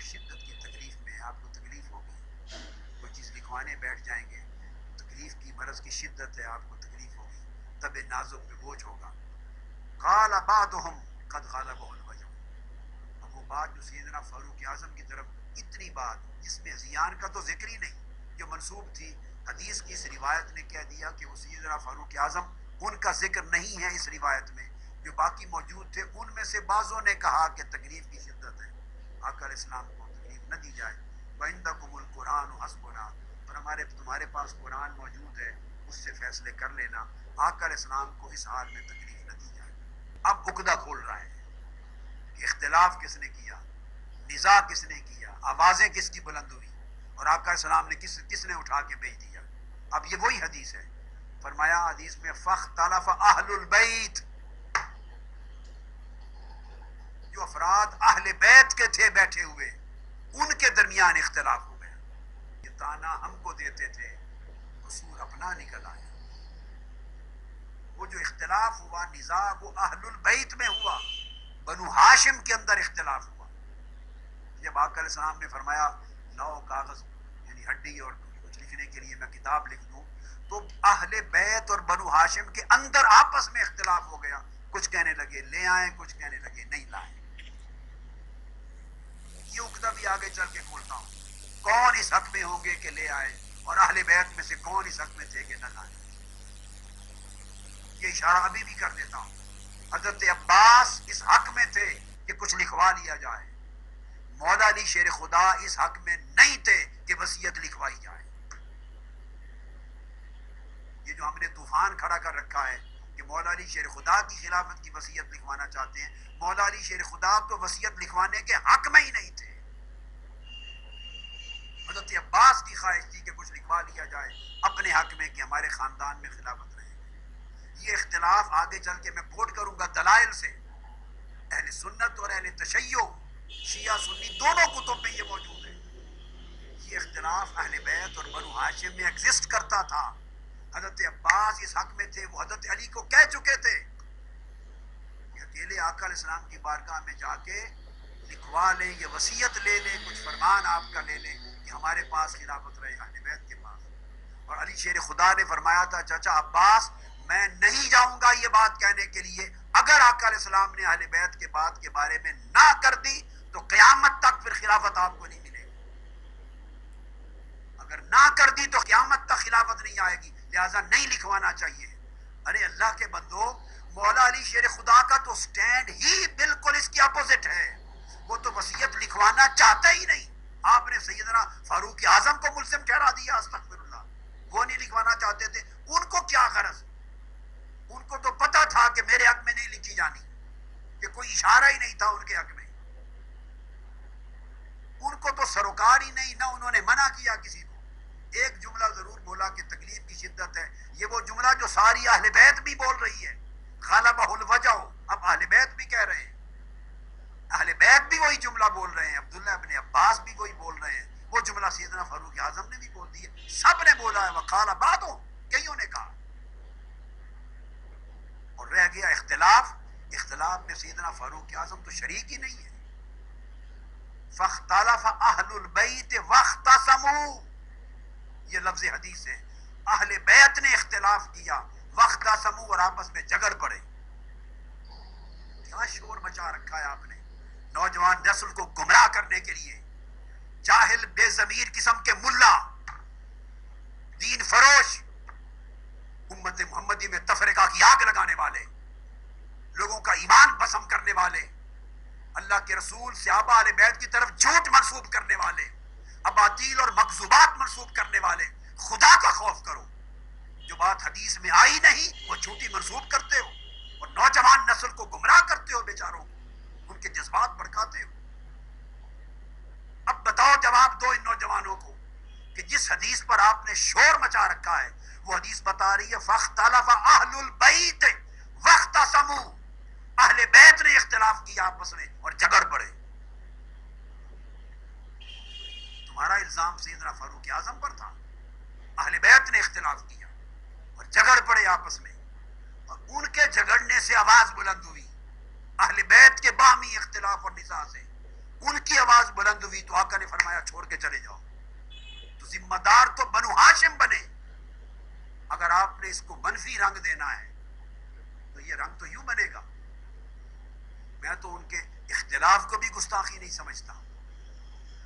شدت کی تکلیف میں، آپ کو تکلیف ہوگی، کوئی چیز لکھوانے بیٹھ جائیں گے، تکلیف کی مرض کی شدت ہے، آپ کو تکلیف ہوگی، طب نازک پہ بوجھ ہوگا. قال بعضهم قد غلبه الوجع. اب وہ بات جو سیدنا فاروق اعظم کی طرف اتنی بات جس میں زیان کا تو ذکر ہی نہیں، جو منسوب تھی حدیث کی اس روایت نے کہہ دیا کہ وہ سیدنا فاروق اعظم، ان کا ذکر نہیں ہے اس روایت میں. جو باقی موجود تھے ان میں سے بعضوں نے کہا کہ تکلیف کی شدت ہے، آقا علیہ السلام کو تکلیف نہ دی جائے. وَعِندَكُمُ الْقُرْآنُ حَسْبُنَا، اور تمہارے پاس قرآن موجود ہے، اس سے فیصلے کر لینا. آقا علیہ السلام کو اس حال میں تکلیف نہ دی جائے. اب عقدہ کھول رہا ہے کہ اختلاف کس نے کیا، نزاع کس نے کیا، آوازیں کس کی بلند ہوئی، اور آقا علیہ السلام نے کس نے اٹھا کے بھیج دیا. اب یہ وہی حدیث ہے، فرمایا حدیث میں فاختلف اہل البیت، جو افراد اہل بیت کے تھے بیٹھے ہوئے ان کے درمیان اختلاف ہو گیا. یہ تانا ہم کو دیتے تھے، قصور اپنا نکل آیا. وہ جو اختلاف ہوا نزاع وہ اہل البیت میں ہوا، بنو ہاشم کے اندر اختلاف ہوا. جب آقا علیہ السلام نے فرمایا لاؤ کاغذ یعنی ہڈی اور کچھ لکھنے کے لیے میں کتاب لکھ دوں، تو اہل بیت اور بنو ہاشم کے اندر آپس میں اختلاف ہو گیا. کچھ کہنے لگے لے آئیں، کچھ کہنے لگے نہیں لائیں. یہ عقدہ بھی آگے چل کے کھولتا ہوں، کون اس حق میں ہوں گے کہ لے آئے، اور اہل بیت میں سے کون اس حق میں تھے کہ نہ لائیں. یہ اشارہ ابھی بھی کر دیتا ہوں. حضرت عباس اس حق میں تھے کہ کچھ لکھوا لیا جائے، مولا علی شیر خدا اس حق میں نہیں تھے کہ وصیت لکھوائی جائے. یہ جو ہم نے طوفان کھڑا کر رکھا ہے کہ مولا علی شیر خدا کی خلافت کی وصیت لکھوانا چاہتے ہیں، مولا علی شیر خدا تو وصیت لکھوانے کے حق میں ہی نہیں تھے. حضرت عباس کی خواہش تھی کہ کچھ لکھوا لیا جائے اپنے حق میں کہ ہمارے خاندان میں خلافت رہے. یہ اختلاف آگے چل کے میں کوٹ کروں گا دلائل سے، اہل سنت اور اہل تشیع، شیعہ سنی دونوں کتب میں یہ موجود ہے. یہ اختلاف اہل بیت اور بنو ہاشم میں ایگزسٹ کرتا تھا. حضرت عباس اس حق میں تھے، وہ حضرت علی کو کہہ چکے تھے کہ اکیلے آقا علیہ السلام کی بارگاہ میں جا کے لکھوا لیں، یہ وصیت لے لیں، کچھ فرمان آپ کا لے لیں کہ ہمارے پاس خلافت رہے اہل بیت کے پاس. اور علی شیر خدا نے فرمایا تھا چچا عباس میں نہیں جاؤں گا یہ بات کہنے کے لیے، اگر آقا علیہ السلام نے اہل بیت کے بات کے بارے میں نہ کر دی تو قیامت تک پھر خلافت آپ کو نہیں ملے گی. اگر نہ کر دی تو قیامت تک خلافت نہیں آئے گی، لہذا نہیں لکھوانا چاہیے. ارے اللہ کے بندو، مولا علی شیر خدا کا تو سٹینڈ ہی بالکل اس کی اپوزٹ ہے. وہ تو وصیت لکھوانا چاہتا ہی نہیں. آپ نے سیدنا فاروق اعظم کو ملزم ٹھہرا دیا، استغفر اللہ. وہ نہیں لکھوانا چاہتے تھے، ان کو کیا غرض؟ ان کو تو پتا تھا کہ میرے حق میں نہیں لکھی جانی، کہ کوئی اشارہ ہی نہیں تھا ان کے حق میں. ان کو تو سروکار ہی نہیں، نہ انہوں نے منع کیا کسی کو. ایک جملہ ضرور بولا کہ تکلیف کی شدت ہے، یہ وہ جملہ جو ساری اہل بیت بھی بول رہی ہے، غلبہ الوجع. اب اہل بیت بھی کہہ رہے ہیں، اہل بیت بھی وہی جملہ بول رہے ہیں، عبداللہ ابن عباس بھی وہی بول رہے ہیں، وہ جملہ سیدنا فاروق اعظم نے بھی بول دی ہے، سب نے بولا ہے. وقال بعضهم، کئیوں نے کہا. اور رہ گیا اختلاف. اختلاف میں سیدنا فاروق اعظم تو شریک ہی نہیں ہے. فاختلف اہل البیت واختصموا، یہ لفظ حدیث ہے. اہل بیت نے اختلاف کیا، واختصموا، اور آپس میں جھگڑ پڑے. کیا شور مچا رکھا ہے آپ نے نوجوان نسل کو گمراہ کرنے کے لیے. جاہل بے ضمیر قسم کے ملا، دین فروش، امت محمدی میں تفرقہ کی آگ لگانے والے، لوگوں کا ایمان بسم کرنے والے، اللہ کے رسول صحابہ اہل بیت کی طرف جھوٹ منسوب کرنے والے، اباطیل اور مکذوبات منسوب کرنے والے. خدا کا خوف کرو. جو بات حدیث میں آئی نہیں وہ جھوٹی منسوب کرتے ہو، اور نوجوان نسل کو گمراہ کرتے ہو، بیچاروں کو ان کے جذبات بھڑکاتے ہو. اب بتاؤ جواب دو ان نوجوانوں کو کہ جس حدیث پر آپ نے شور مچا رکھا ہے وہ حدیث بتا رہی ہے فاختلف اہل البیت واختصموا، اہل بیت نے اختلاف کیا آپس میں اور جھگڑ پڑے. تمہارا الزام سیدنا فاروق اعظم پر تھا، اہل بیت نے اختلاف کیا اور جھگڑ پڑے آپس میں، اور ان کے جھگڑنے سے آواز بلند ہوئی اہل بیت کے باہمی اختلاف اور نزاع سے. ان کی آواز بلند ہوئی تو آقا نے فرمایا چھوڑ کے چلے جاؤ. تو ذمہ دار تو بنو ہاشم بنے. اگر آپ نے اس کو منفی رنگ دینا ہے تو یہ رنگ تو یوں بنے گا. میں تو ان کے اختلاف کو بھی گستاخی نہیں سمجھتا.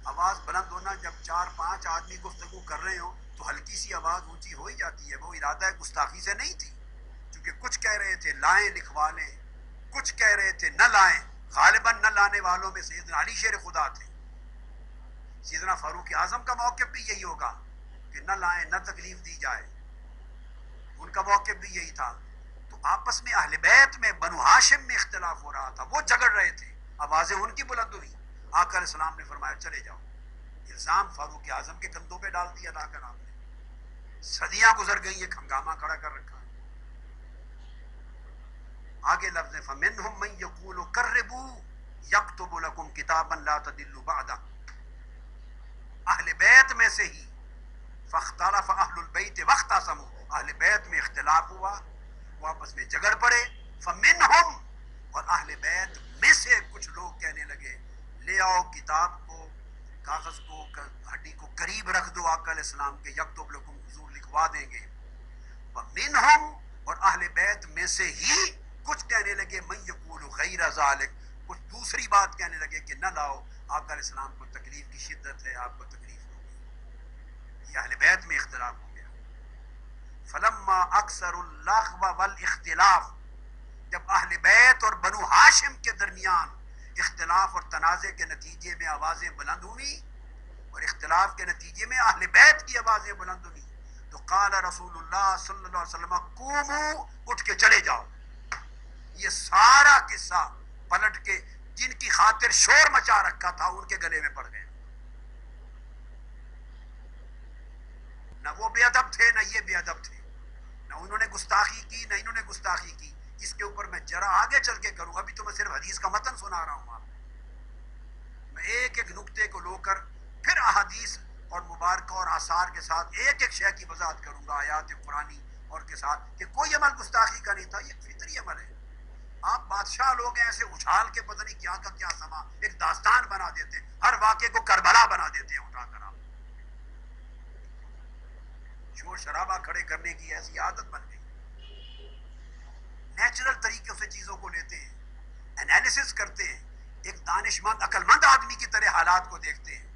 آواز بلند ہونا، جب 4-5 آدمی گفتگو کر رہے ہوں تو ہلکی سی آواز اونچی ہو ہی جاتی ہے. وہ ارادہ گستاخی سے نہیں تھی. کیونکہ کچھ کہہ رہے تھے لائیں لکھوا لیں، کچھ کہہ رہے تھے نہ لائیں. غالباً نہ لانے والوں میں سیدنا علی شیر خدا تھے. سیدنا فاروق اعظم کا موقف بھی یہی ہوگا کہ نہ لائیں، نہ تکلیف دی جائے. ان کا موقف بھی یہی تھا. تو آپس میں اہل بیت میں بنو ہاشم میں اختلاف ہو رہا تھا، وہ جھگڑ رہے تھے. آوازیں ان کی بلند ہوئی. آقا علیہ السلام نے فرمایا چلے جاؤ. الزام فاروق اعظم کے کندھوں پہ ڈال دیا. لا کر آپ نے صدیاں گزر گئی، ایک ہنگامہ کھڑا کر رکھا. آگے لفظ فَمِنْهُمْ مَنْ يَقُولُ قَرِّبُوا يَكْتُبُ لَكُمْ كِتَابًا لَا تَضِلُّوا بَعْدَهُ. اہل بیت میں سے ہی فاختلف اہل البیت واختصموا، اہل بیت میں اختلاف ہوا، وہ آپس میں جھگڑ پڑے. فَمِنْهُمْ، اور اہل بیت میں سے کچھ لوگ کہنے لگے لے آؤ کتاب کو، کاغذ کو، ہڈی کو قریب رکھ دو آقا علیہ السلام کے، یکتب لکم، حضور لکھوا دیں گے. وَمِنْهُمْ، اور اہل بیت میں سے ہی کچھ کہنے لگے من یقول غیر ذالک، کچھ دوسری بات کہنے لگے کہ نہ لاؤ، آقا علیہ السلام کو تکلیف کی شدت ہے، آپ کو تکلیف ہوگی. یہ اہل بیت میں اختلاف ہو گیا. فلما اکثر اللغو والاختلاف، جب اہل بیت اور بنو ہاشم کے درمیان اختلاف اور تنازع کے نتیجے میں آوازیں بلند ہوئی، اور اختلاف کے نتیجے میں اہل بیت کی آوازیں بلند ہوئی، تو قال رسول اللہ صلی اللہ علیہ وسلم قوموا، اٹھ کے چلے جاؤ. یہ سارا قصہ پلٹ کے جن کی خاطر شور مچا رکھا تھا ان کے گلے میں پڑ گئے. نہ وہ بے ادب تھے، نہ یہ بے ادب تھے، نہ انہوں نے گستاخی کی، نہ انہوں نے گستاخی کی. اس کے اوپر میں ذرا آگے چل کے کروں، ابھی تو میں صرف حدیث کا متن سنا رہا ہوں آپ کو. میں ایک ایک نقطے کو لو کر پھر احادیث اور مبارکہ اور آثار کے ساتھ ایک ایک شے کی وضاحت کروں گا، آیات قرآنی اور کے ساتھ، کہ کوئی عمل گستاخی کا نہیں تھا، یہ فطری عمل ہے. آپ بادشاہ لوگ ہیں ایسے اچھال کے پتہ نہیں کیا کا کیا سما ایک داستان بنا دیتے ہیں، ہر واقعے کو کربلا بنا دیتے ہیں اٹھا کر. آپ شور شرابہ کھڑے کرنے کی ایسی عادت بن گئی. نیچرل طریقے سے چیزوں کو لیتے ہیں، انالیسس کرتے ہیں، ایک دانش مند عقل مند آدمی کی طرح حالات کو دیکھتے ہیں.